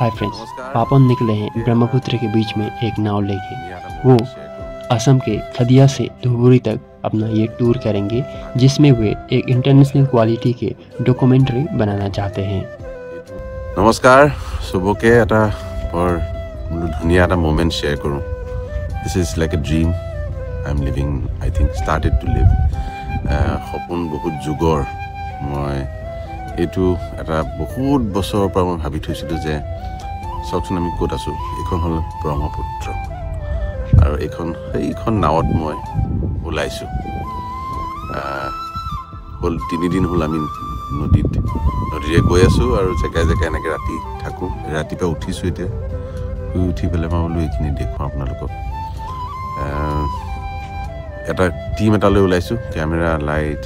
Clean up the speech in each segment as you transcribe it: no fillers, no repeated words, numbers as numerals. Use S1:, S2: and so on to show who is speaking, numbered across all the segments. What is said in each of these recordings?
S1: Hi friends, पापन निकले हैं ब्रह्मपुत्र के बीच में एक नाव लेके। वो असम के खदिया से धुबुरी तक अपना ये टूर करेंगे, जिसमें वे एक इंटरनेशनल क्वालिटी के डॉक्यूमेंट्री बनाना चाहते हैं।
S2: नमस्कार सबके এটা বৰ ধুনীয়া এটা মোমেন্ট শেয়াৰ কৰোঁ। This is like a dream I am living, I think started to live. সপোন বহুত যুগৰ। মই এইটো এটা বহুত বছৰৰ পৰা মই ভাবি থৈছিলোঁ যে চাওকচোন আমি ক'ত আছোঁ। এইখন হ'ল ব্ৰহ্মপুত্ৰ আৰু সেইখন নাৱত মই ওলাইছোঁ। হ'ল 3 দিন হ'ল আমি নদীৰে গৈ আছোঁ আৰু জেগাই জেগাই এনেকৈ ৰাতি থাকোঁ। ৰাতিপুৱা উঠিছোঁ, এতিয়া শুই উঠি পেলাই মই বোলো এইখিনি দেখুৱাওঁ আপোনালোকক। এটা টিম এটালৈ ওলাইছোঁ, কেমেৰা, লাইট,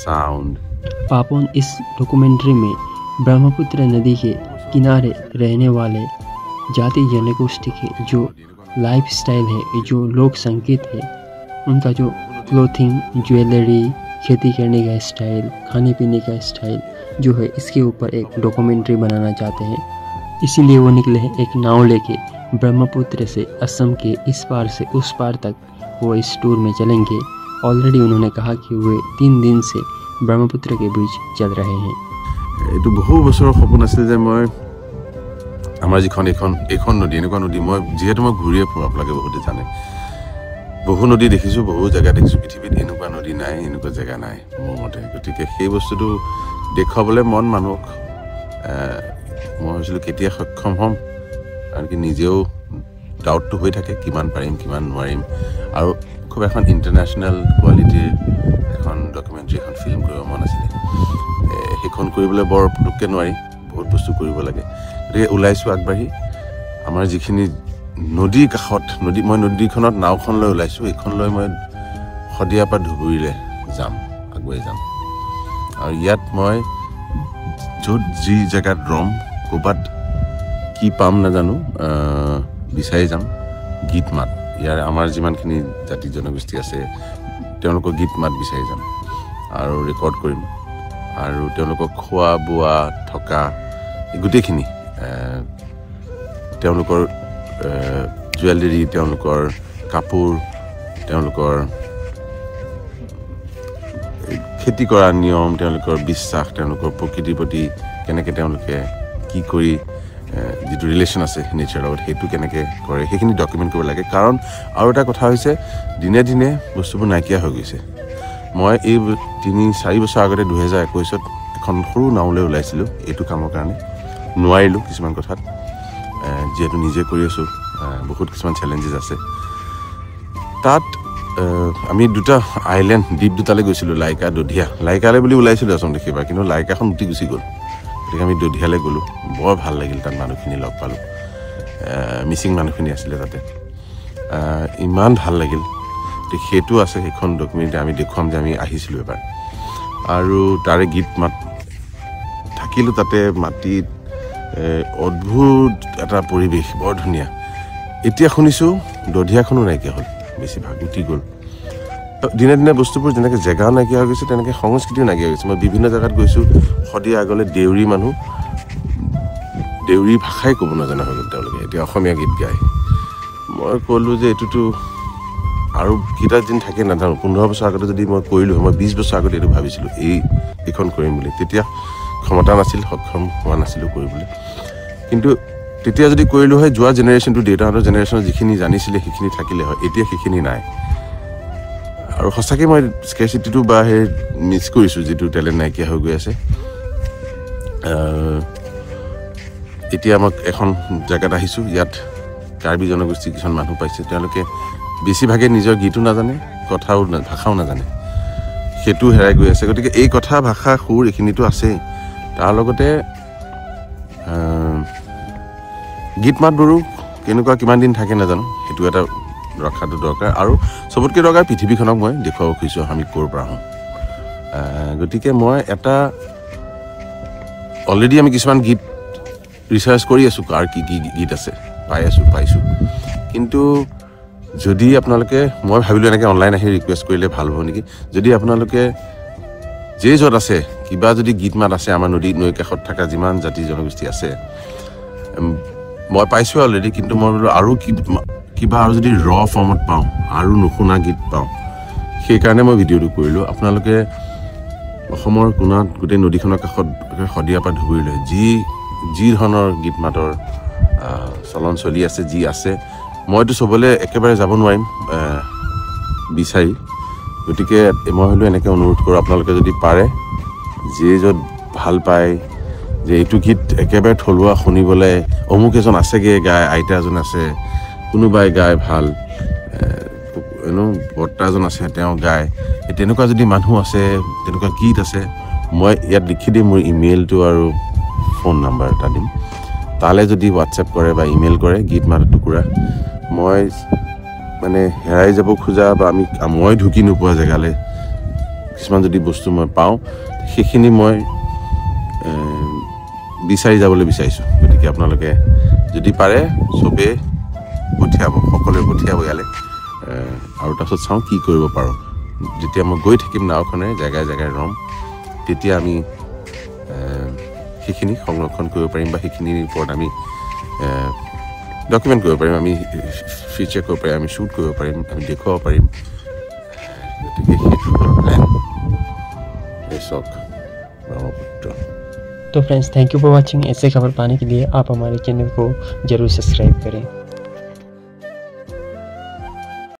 S2: साउंड।
S1: पापन इस डॉक्यूमेंट्री में ब्रह्मपुत्र नदी के किनारे रहने वाले जाति जनगोष्ठी के जो लाइफ स्टाइल है, जो लोक संगीत है, उनका जो क्लोथिंग, ज्वेलरी, खेती करने का स्टाइल, खाने पीने का स्टाइल जो है, इसके ऊपर एक डॉक्यूमेंट्री बनाना चाहते हैं। इसीलिए वो निकले हैं एक नाव लेके ब्रह्मपुत्र से असम के इस पार से उस पार तक वो इस टूर में चलेंगे। ऑलरेडी उन्होंने कहा कि वे 3 दिन से ब्रह्मपुत्र के बीच चल रहे हैं।
S2: এইটো বহু বছৰৰ সপোন আছিল যে মই আমাৰ যিখন এইখন নদী, এনেকুৱা নদী মই যিহেতু মই ঘূৰিয়ে ফুৰোঁ, আপোনালোকে বহুতে জানে। বহু নদী দেখিছোঁ, বহু জেগা দেখিছোঁ, পৃথিৱীত এনেকুৱা নদী নাই, এনেকুৱা জেগা নাই মোৰ মতে। গতিকে সেই বস্তুটো দেখুৱাবলৈ মানুহক মই ভাবিছিলোঁ কেতিয়া সক্ষম হ'ম, কাৰণ কি নিজেও ডাউটটো হৈ থাকে কিমান পাৰিম কিমান নোৱাৰিম। আৰু খুব এখন ইণ্টাৰনেশ্যনেল কোৱালিটিৰ এখন ডকুমেণ্টাৰী, এখন ফিল্ম কৰিব মন আছিলে। সেইখন কৰিবলৈ বৰ পুটুককৈ নোৱাৰি, বহুত বস্তু কৰিব লাগে। গতিকে ওলাইছোঁ আগবাঢ়ি। আমাৰ যিখিনি নদীৰ কাষত মই নদীখনত নাওখন লৈ ওলাইছোঁ। এইখন লৈ মই শদিয়াৰ পৰা ধুবুৰীলৈ আগুৱাই যাম। আৰু ইয়াত মই য'ত যি জেগাত ৰম, ক'ৰবাত কি পাম নাজানো, বিচাৰি যাম গীত মাত। ইয়াৰ আমাৰ যিমানখিনি জাতি জনগোষ্ঠী আছে তেওঁলোকৰ গীত মাত বিচাৰি যাম আৰু ৰেকৰ্ড কৰিম। আৰু তেওঁলোকক খোৱা বোৱা থকা গোটেইখিনি, তেওঁলোকৰ জুৱেলাৰী, তেওঁলোকৰ কাপোৰ, তেওঁলোকৰ খেতি কৰা নিয়ম, তেওঁলোকৰ বিশ্বাস, তেওঁলোকৰ প্ৰকৃতিৰ প্ৰতি কেনেকৈ তেওঁলোকে কি কৰি যিটো ৰিলেশ্যন আছে নেচাৰৰ লগত, সেইটো কেনেকৈ কৰে, সেইখিনি ডকুমেণ্ট কৰিব লাগে। কাৰণ আৰু এটা কথা হৈছে, দিনে দিনে বস্তুবোৰ নাইকিয়া হৈ গৈছে। মই এই 3-4 বছৰ আগতে 2021 এখন সৰু নাওলৈ ওলাইছিলোঁ এইটো কামৰ কাৰণে। নোৱাৰিলোঁ কিছুমান কথাত, যিহেতু নিজে কৰি আছোঁ, বহুত কিছুমান চেলেঞ্জেছ আছে। তাত আমি দুটা দ্বীপ দুটালৈ গৈছিলোঁ, লাইকা, দধিয়া। লাইকালৈ বুলি ওলাইছিলোঁ আচলতে সেইবাৰ, কিন্তু লাইকাখন উঠি গুচি গ'ল। গতিকে আমি দধিয়ালৈ গ'লোঁ। বৰ ভাল লাগিল, তাত মানুহখিনি লগ পালোঁ। মিচিং মানুহখিনি আছিলে তাতে, ইমান ভাল লাগিল। গতিকে সেইটো আছে, সেইখন ডকুমেণ্টাৰী আমি দেখুৱাম যে আমি আহিছিলোঁ এবাৰ। আৰু তাৰে গীত মাত থাকিলোঁ তাতে, মাটিত অদ্ভুত এটা পৰিৱেশ, বৰ ধুনীয়া। এতিয়া শুনিছোঁ দধিয়াখনো নাইকিয়া হ'ল, বেছিভাগ উঠি গ'ল। দিনে দিনে বস্তুবোৰ যেনেকৈ জেগাও নাইকিয়া হৈ গৈছে, তেনেকৈ সংস্কৃতিও নাইকিয়া হৈ গৈছে। মই বিভিন্ন জেগাত গৈছোঁ, শদিয়া আগলৈ দেউৰী মানুহ, দেউৰী ভাষাই ক'ব নজনা হৈ গ'ল তেওঁলোকে, এতিয়া অসমীয়া গীত গায়। মই ক'লোঁ যে এইটোতো আৰু কেইটা দিন থাকে নাজানো। 15 বছৰ আগতে যদি মই কৰিলোঁ, মই 20 বছৰ আগতে এইটো ভাবিছিলোঁ এইখন কৰিম বুলি। তেতিয়া ক্ষমতা নাছিল, সক্ষম হোৱা নাছিলোঁ কৰিবলৈ। কিন্তু তেতিয়া যদি কৰিলোঁ হয়, যোৱা জেনেৰেশ্যনটো, দেউতাহঁতৰ জেনেৰেশ্যনত যিখিনি জানিছিলে সেইখিনি থাকিলে হয়। এতিয়া সেইখিনি নাই। আৰু সঁচাকৈ মই স্কেৰচিটিটো বা সেই মিছ কৰিছোঁ, যিটো টেলেণ্ট নাইকিয়া হৈ গৈ আছে। এতিয়া আমাক এখন জেগাত আহিছোঁ, ইয়াত কাৰ্বি জনগোষ্ঠীৰ কিছুমান মানুহ পাইছে। তেওঁলোকে বেছিভাগে নিজৰ গীতো নাজানে, ভাষাও নাজানে, সেইটো হেৰাই গৈ আছে। গতিকে এই কথা, ভাষা, সুৰ এইখিনিতো আছেই, তাৰ লগতে গীত মাতবোৰো কেনেকুৱা কিমান দিন থাকে নাজানো, সেইটো এটা ৰখাটো দৰকাৰ। আৰু চবতকৈ দৰকাৰ পৃথিৱীখনক মই দেখুৱাব খুজিছোঁ আমি ক'ৰ পৰা আহোঁ। গতিকে মই অলৰেডি আমি কিছুমান গীত ৰিচাৰ্চ কৰি আছোঁ, কাৰ কি কি গীত আছে, পাইছোঁ। কিন্তু যদি আপোনালোকে, মই ভাবিলোঁ এনেকৈ অনলাইন আহি ৰিকুৱেষ্ট কৰিলে ভাল হ'ব নেকি। যদি আপোনালোকে য'ত আছে কিবা যদি গীত মাত আছে, আমাৰ নৈ কাষত থকা যিমান জাতি জনগোষ্ঠী আছে, মই পাইছোঁ অলৰেডি, কিন্তু মই বোলো আৰু কিবা আৰু যদি ৰ ফৰ্মত পাওঁ, আৰু নুশুনা গীত পাওঁ, সেইকাৰণে মই ভিডিঅ'টো কৰিলোঁ। আপোনালোকে অসমৰ কোণাত গোটেই নদীখনৰ কাষত শদিয়াৰ পৰা ধুবুৰীলৈ যি ধৰণৰ গীত মাতৰ চলন চলি আছে, যি আছে, মইতো চবলৈ একেবাৰে যাব নোৱাৰিম বিচাৰি। গতিকে মই হ'লেও এনেকৈ অনুৰোধ কৰোঁ, আপোনালোকে যদি পাৰে, যিয়ে য'ত ভাল পায়, যে এইটো গীত একেবাৰে থলুৱা শুনিবলৈ অমুক এজন আছেগৈ গায়, আইতা এজন আছে, কোনোবাই গায় ভাল, বৰ্তা এজন আছে তেওঁ গায়, তেনেকুৱা যদি মানুহ আছে, তেনেকুৱা গীত আছে, মই ইয়াত লিখি দিম মোৰ ইমেইলটো আৰু ফোন নাম্বাৰ এটা দিম। তালৈ যদি হোৱাটছএপ কৰে বা ইমেইল কৰে গীত মাতৰ টুকুৰা, মই মানে হেৰাই যাব খোজা বা মই ঢুকি নোপোৱা জেগালৈ কিছুমান যদি বস্তু মই পাওঁ, সেইখিনি মই বিচাৰি যাবলৈ বিচাৰিছোঁ। গতিকে আপোনালোকে যদি পাৰে চবেই পঠিয়াব, সকলোৱে পঠিয়াব ইয়ালৈ, আৰু তাৰপিছত চাওঁ কি কৰিব পাৰোঁ। যেতিয়া মই গৈ থাকিম নাওখনে জেগাই জেগাই ৰম, তেতিয়া আমি সেইখিনি সংৰক্ষণ কৰিব পাৰিম বা সেইখিনিৰ ওপৰত আমি ডকুমেণ্ট কৰিব পাৰিম, আমি ফিচাৰ কৰিব পাৰিম, আমি শ্বুট কৰিব পাৰিম, আমি দেখুৱাব পাৰিম। গতিকে সেইটো প্লেন চাওক ব্ৰহ্মপুত্ৰ।
S1: तो friends, thank you for watching. ऐसे खबर पाने के लिए आप हमारे चैनल को ज़रूर सब्सक्राइब करें।